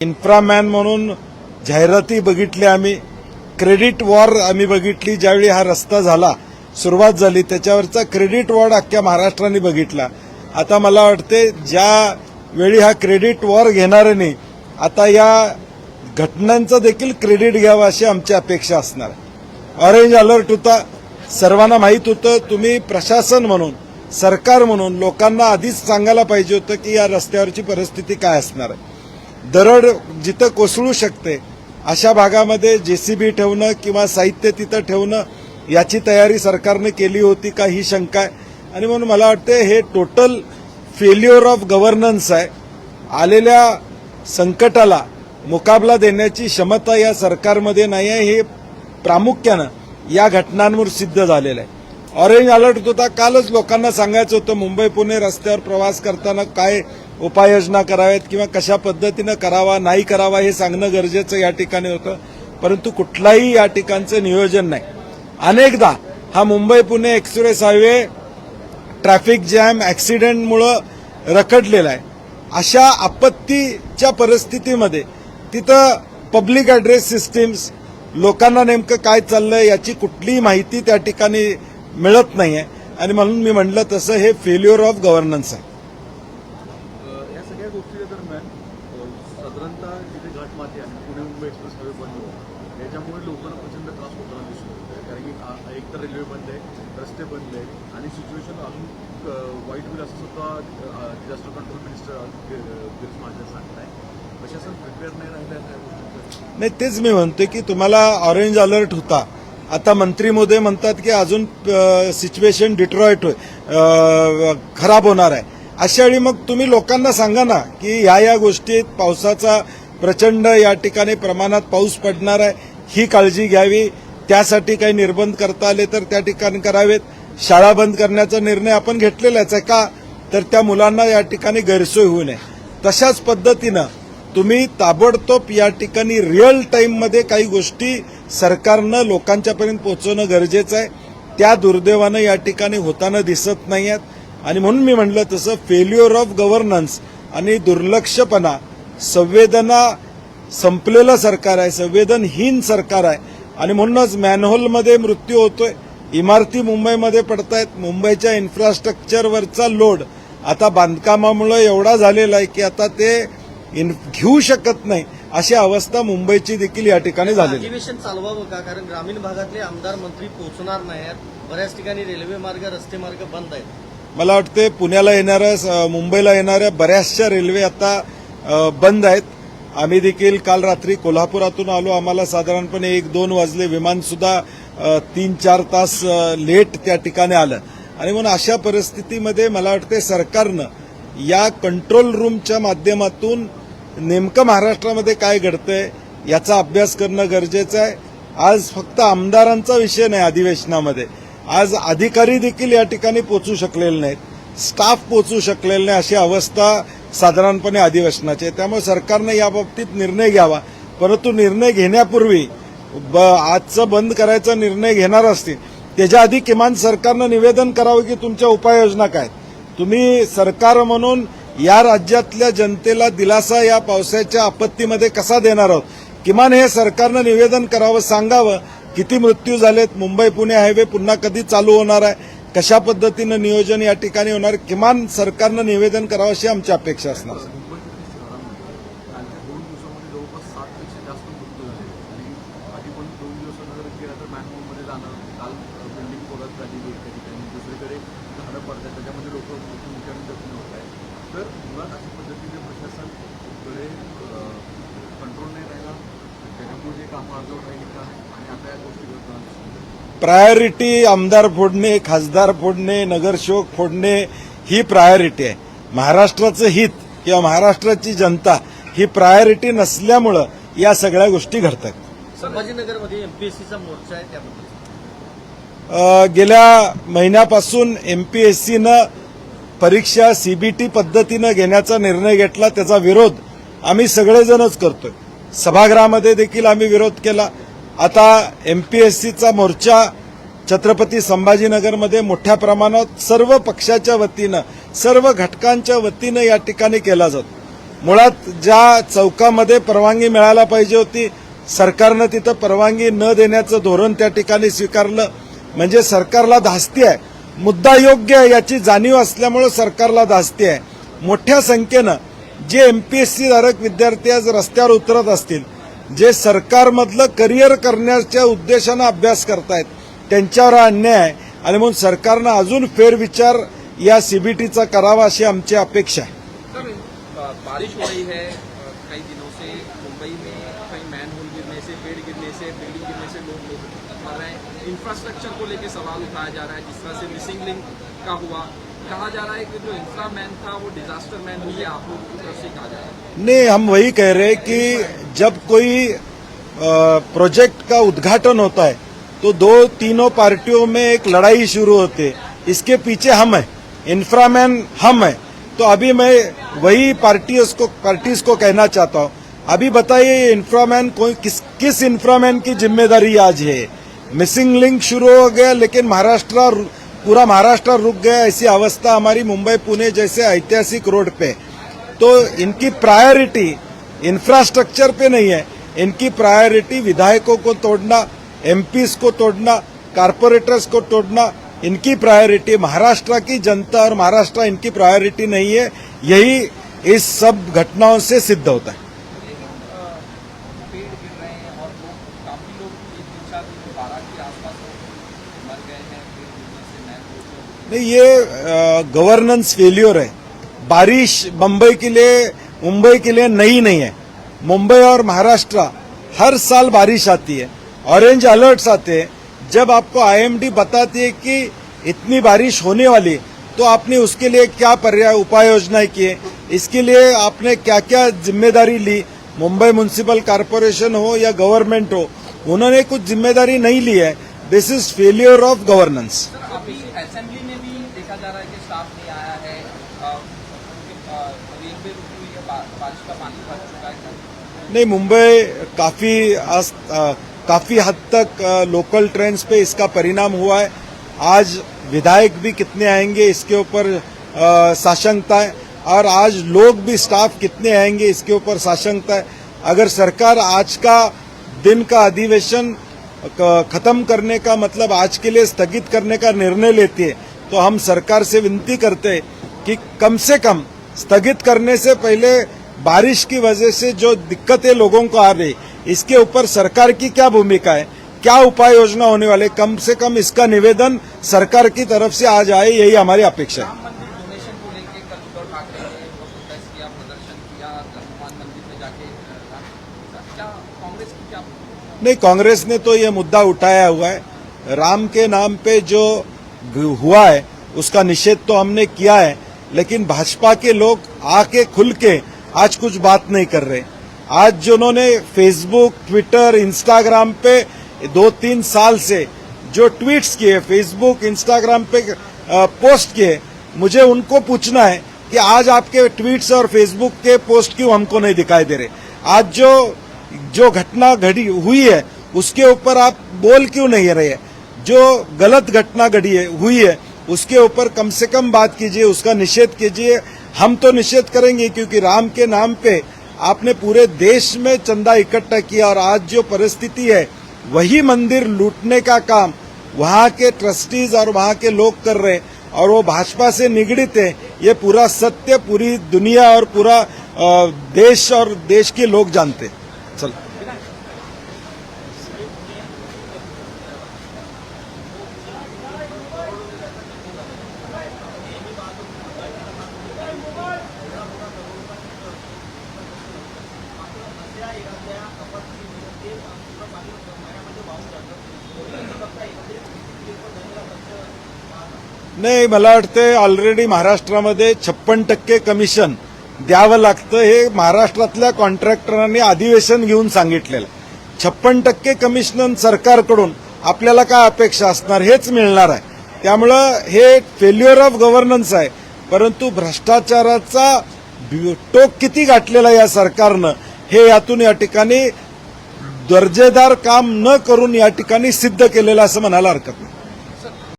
Inframan म्हणून जाहिराती बघितल्या आम्ही, क्रेडिट वॉर आम्ही बघितली. ज्यावेळी हा रस्ता झाला, सुरुवात झाली, त्याच्यावरचा क्रेडिट वॉर अख्ख्या महाराष्ट्राने बघितला. आता मला वाटते ज्या वेळी हा क्रेडिट वॉर घेणाऱ्यांनी आता या घटनांचं देखील क्रेडिट घ्यावं अशी आमची अपेक्षा असणार. ऑरेंज अलर्ट होता, सर्वांना माहीत होतं. तुम्ही प्रशासन म्हणून, सरकार म्हणून लोकांना आधीच सांगायला पाहिजे होतं की या रस्त्यावरची परिस्थिती काय असणार आहे. दरड जिथं कोसळू शकते अशा भागामध्ये जेसीबी ठेवणं किंवा साहित्य तिथं ठेवणं याची तयारी सरकारने केली होती का ही शंका आहे. आणि म्हणून मला वाटते हे टोटल फेल्युअर ऑफ गव्हर्नन्स आहे. आलेल्या संकटाला मुकाबला देण्याची क्षमता या सरकारमध्ये नाही आहे. हे प्रामुख्यानं या घटनांवर सिद्ध झालेलं आहे. ऑरेंज अलर्ट होता, कालच लोकांना सांगायचं होतं मुंबई पुणे रस्त्यावर प्रवास करताना काय उपाययोजना कराव्यात किंवा कशा पद्धतीनं करावा नाही करावा हे सांगणं गरजेचं या ठिकाणी होतं. परंतु कुठलाही या ठिकाणचं नियोजन नाही. अनेकदा हा Mumbai Pune express highway traffic jam ॲक्सिडेंटमुळं रखडलेला आहे. अशा आपत्तीच्या परिस्थितीमध्ये तिथं पब्लिक ॲड्रेस सिस्टीम्स, लोकांना नेमकं काय चाललंय याची कुठलीही माहिती त्या ठिकाणी मिळत नाहीये. आणि म्हणून मी म्हटलं तसं हे फेल्युअर ऑफ गव्हर्नन्स आहे. या सगळ्या गोष्टी दरम्यान साधारणतः जिथे घाटमाती आहे, पुणे मुंबई एक्सप्रेस हायवे बंद होता, याच्यामुळे लोकांना प्रचंड त्रास होताना दिसतो. कारण की एक तर रेल्वे बंद आहे, रस्ते बंद आहेत आणि सिच्युएशन अजून वाईट होईल असं सुद्धा disaster control minister Girish Mahajan सांगताय. प्रशासन प्रिपेअर नाही राहिलं नाही, तेच मी म्हणतोय की तुम्हाला ऑरेंज अलर्ट होता. आता मंत्री महोदय म्हणतात की अजून सिच्युएशन डिट्रॉइट खराब होणार आहे. अशा वेळी मग तुम्ही लोकांना सांगा ना की ह्या गोष्टीत पावसाचा प्रचंड या ठिकाणी प्रमाणात पाऊस पडणार आहे, ही काळजी घ्यावी. त्यासाठी काही निर्बंध करता आले तर त्या ठिकाणी करावेत. शाळा बंद करण्याचा निर्णय आपण घेतलेलाच आहे का, तर त्या मुलांना या ठिकाणी गैरसोय होऊ नये. तशाच पद्धतीनं तुम्ही ताबडतोब या ठिकाणी रिअल टाईममध्ये काही गोष्टी सरकारनं लोकांच्यापर्यंत पोहोचवणं गरजेचं आहे. त्या दुर्दैवानं या ठिकाणी होताना दिसत नाही आहेत. आणि म्हणून मी म्हटलं तसं फेल्युअर ऑफ गव्हर्नन्स आणि दुर्लक्षपणा, संवेदना संपलेलं सरकार आहे, संवेदनहीन सरकार आहे. आणि म्हणूनच मॅनहोलमध्ये मृत्यू होतोय, इमारती मुंबईमध्ये पडतायत. मुंबईच्या इन्फ्रास्ट्रक्चरवरचा लोड आता बांधकामामुळे एवढा झालेला आहे की आता ते घेऊ शकत नाही अशी अवस्था मुंबईची देखील या ठिकाणी झालेली. अधिवेशन चालवावं का? कारण ग्रामीण भागातले आमदार मंत्री पोहोचणार नाहीत. बऱ्याच ठिकाणी रेल्वे मार्ग, रस्ते मार्ग बंद आहेत. मला वाटते पुण्याला येणाऱ्या, मुंबईला येणाऱ्या बऱ्याचशा रेल्वे आता बंद आहेत. आम्ही देखील काल रात्री कोल्हापुरातून आलो. आम्हाला साधारणपणे 1-2 वाजले. विमान सुद्धा 3-4 तास लेट त्या ठिकाणी आलं. आणि म्हणून अशा परिस्थितीमध्ये मला वाटते सरकारनं या कंट्रोल रूमच्या माध्यमातून नेमकं महाराष्ट्रामध्ये काय घडतंय याचा अभ्यास करणं गरजेचं आहे. आज फक्त आमदारांचा विषय नाही अधिवेशनामध्ये, आज अधिकारी देखील या ठिकाणी पोहोचू शकलेले नाहीत, स्टाफ पोहोचू शकलेले नाही अशी अवस्था साधारणपणे अधिवेशनाची आहे. त्यामुळे सरकारनं याबाबतीत निर्णय घ्यावा. परंतु निर्णय घेण्यापूर्वी आजचं बंद करायचा निर्णय घेणार असतील त्याच्या आधी किमान सरकारनं निवेदन करावं की तुमच्या उपाययोजना काय. तुम्ही सरकार म्हणून या राज्यातल्या जनतेला दिलासा या पावसाच्या आपत्तीमध्ये कसा देणार आहोत, किमान हे सरकारनं निवेदन करावं, सांगावं किती मृत्यू झालेत, मुंबई पुणे हायवे पुन्हा कधी चालू होणार आहे, कशा पद्धतीनं नियोजन या ठिकाणी होणार, किमान सरकारनं निवेदन करावं अशी आमची अपेक्षा असणार. कालच्या 2 दिवसामध्ये जवळपास 7पेक्षा जास्त मृत्यू झाले आणि आधी पण 2 दिवसानंतर गेला तर मॅनहोलमध्ये जाणं, काल बिल्डिंग कोलॅप्स झाली एका ठिकाणी, दुसरीकडे झाडं पडतात त्याच्यामध्ये लोक मृत्यूमुखी जखमी होत आहेत. तर मुळात अशा पद्धतीने प्रशासनकडे कंट्रोल नाही राहिला, त्याच्यामुळे जे कामं अर्धवट राहिली का आणि आता या गोष्टी घडताना प्रायोरिटी आमदार फोडणे, खासदार फोडणे, नगरसेवक फोडणे ही प्रायोरिटी आहे. महाराष्ट्राचं हित किंवा महाराष्ट्राची जनता ही प्रायोरिटी नसल्यामुळं या सगळ्या गोष्टी घडतात. संभाजीनगरमध्ये एमपीएससीचा मोर्चा आहे, त्याबद्दल गेल्या महिन्यापासून एमपीएससीनं परीक्षा सीबीटी पद्धतीनं घेण्याचा निर्णय घेतला. त्याचा विरोध आम्ही सगळेजणच करतोय. सभागृहामध्ये देखील आम्ही विरोध केला. आता एमपीएससीचा मोर्चा छत्रपती संभाजीनगरमध्ये मोठ्या प्रमाणात सर्व पक्षाच्या वतीनं, सर्व घटकांच्या वतीनं या ठिकाणी केला जातो. मुळात ज्या चौकामध्ये परवानगी मिळायला पाहिजे होती सरकारनं तिथं परवानगी न देण्याचं धोरण त्या ठिकाणी स्वीकारलं, म्हणजे सरकारला धास्ती आहे. मुद्दा योग्य आहे याची जाणीव असल्यामुळे सरकारला धास्ती आहे. मोठ्या संख्येनं जे एमपीएससी धारक विद्यार्थी आज रस्त्यावर उतरत असतील, जे सरकारमधलं करिअर करण्याच्या उद्देशानं अभ्यास करतायत, त्यांच्यावर हा अन्याय आहे आणि म्हणून सरकारनं अजून फेरविचार या सीबीटीचा करावा अशी आमची अपेक्षा आहे. सर, बारिश हो रही है कई दिनों से मुंबई में, कहीं मैनहोल गिरने से, पेड़ गिरने से, बिल्डिंग गिरने से लोग मर रहे हैं. इंफ्रास्ट्रक्चर को लेकर सवाल उठाया जा रहा है, जिस तरह से मिसिंग लिंक का हुआ. कहा जा रहा है कि जो इंफ्रा मैन था वो डिजास्टर मैन हो गया, आप लोगों की तरफ से कहा जा रहा है. नहीं, हम वही कह रहे हैं कि जब कोई प्रोजेक्ट का उद्घाटन होता है तो दो तीनों पार्टियों में एक लड़ाई शुरू होती है. इसके पीछे हम हैं, इंफ्रामैन हम हैं. तो अभी मैं वही पार्टीज को कहना चाहता हूं, अभी बताइए इंफ्रामैन किस इंफ्रामैन की जिम्मेदारी आज है. मिसिंग लिंक शुरू हो गया लेकिन पूरा महाराष्ट्र रुक गया. ऐसी अवस्था हमारी मुंबई पुणे जैसे ऐतिहासिक रोड पे. तो इनकी प्रायोरिटी इंफ्रास्ट्रक्चर पे नहीं है, इनकी प्रायोरिटी विधायकों को तोड़ना, एमपीज को तोड़ना, कारपोरेटर्स को तोड़ना. इनकी प्रायोरिटी महाराष्ट्र की जनता और महाराष्ट्र इनकी प्रायोरिटी नहीं है. यही इस सब घटनाओं से सिद्ध होता है. पेड़ गिर रहे हैं और काफी लोग 1-2-4 दिन 12 के आसपास मर गए हैं पेड़ गिरने से. मैनहोल नहीं, ये गवर्नेंस फेल्योर है. बारिश मुंबई के लिए नई नहीं है. मुंबई और महाराष्ट्र हर साल बारिश आती है, ऑरेंज अलर्ट्स आते हैं. जब आपको आईएमडी बताती है कि इतनी बारिश होने वाली, तो आपने उसके लिए क्या पर्याय उपाय योजनाएं किए, इसके लिए आपने क्या क्या जिम्मेदारी ली. मुंबई म्युनिसिपल कॉर्पोरेशन हो या गवर्नमेंट हो, उन्होंने कुछ जिम्मेदारी नहीं ली है. दिस इज फेलियर ऑफ गवर्नेंस. अभी असेंबली में भी देखा जा रहा है कि स्टाफ नहीं आया है, रेलवे रुकी हुई है, बारिश का पानी भर चुका है. नहीं, मुंबई काफी हद तक लोकल ट्रेन्स पे इसका परिणाम हुआ है. आज विधायक भी कितने आएंगे इसके ऊपर साशंकता है, और आज लोग भी स्टाफ कितने आएंगे इसके ऊपर साशंकता है. अगर सरकार आज का दिन का अधिवेशन खत्म करने का मतलब आज के लिए स्थगित करने का निर्णय लेती है, तो हम सरकार से विनती करते हैं कि कम से कम स्थगित करने से पहले बारिश की वजह से जो दिक्कतें लोगों को आ रही, इसके ऊपर सरकार की क्या भूमिका है, क्या उपाय योजना होने वाले, कम से कम इसका निवेदन सरकार की तरफ से आज आए, यही हमारी अपेक्षा है. राम मंदिर डोनेशन को लेकर कल उद्धव ठाकरे ने प्रोटेस्ट किया, प्रदर्शन किया हनुमान मंदिर में जाके. क्या कांग्रेस की क्या? नहीं, कांग्रेस ने तो ये मुद्दा उठाया हुआ है. राम के नाम पे जो हुआ है उसका निषेध तो हमने किया है, लेकिन भाजपा के लोग आके खुल के आज कुछ बात नहीं कर रहे. आज जो उन्होंने फेसबुक, ट्विटर, इंस्टाग्राम पे 2-3 साल से जो ट्वीट्स किए, फेसबुक, इंस्टाग्राम पे पोस्ट किए, मुझे उनको पूछना है कि आज आपके ट्वीट्स और फेसबुक के पोस्ट क्यों हमको नहीं दिखाई दे रहे. आज जो घटना घड़ी हुई है उसके ऊपर आप बोल क्यों नहीं रहे. जो गलत घटना हुई है उसके ऊपर कम से कम बात कीजिए, उसका निषेध कीजिए. हम तो निषेध करेंगे क्योंकि राम के नाम पे आपने पूरे देश में चंदा इकट्ठा किया, और आज जो परिस्थिति है वही मंदिर लूटने का काम वहां के ट्रस्टीज और वहां के लोग कर रहे हैं, और वो भाजपा से निगड़ित है. ये पूरा सत्य पूरी दुनिया और पूरा देश और देश के लोग जानते हैं. चल नाही, मला वाटतं ऑलरेडी महाराष्ट्रामध्ये 56% कमिशन द्यावं लागतं, हे महाराष्ट्रातल्या कॉन्ट्रॅक्टरांनी अधिवेशन घेऊन सांगितलेलं. 56% कमिशन सरकारकडून आपल्याला काय अपेक्षा असणार, हेच मिळणार आहे. त्यामुळं हे फेल्युअर ऑफ गव्हर्नन्स आहे. परंतु भ्रष्टाचाराचा टोक किती गाठलेला या सरकारनं, हे यातून या ठिकाणी दर्जेदार काम न करून या ठिकाणी सिद्ध केलेलं असं म्हणायला हरकत नाही.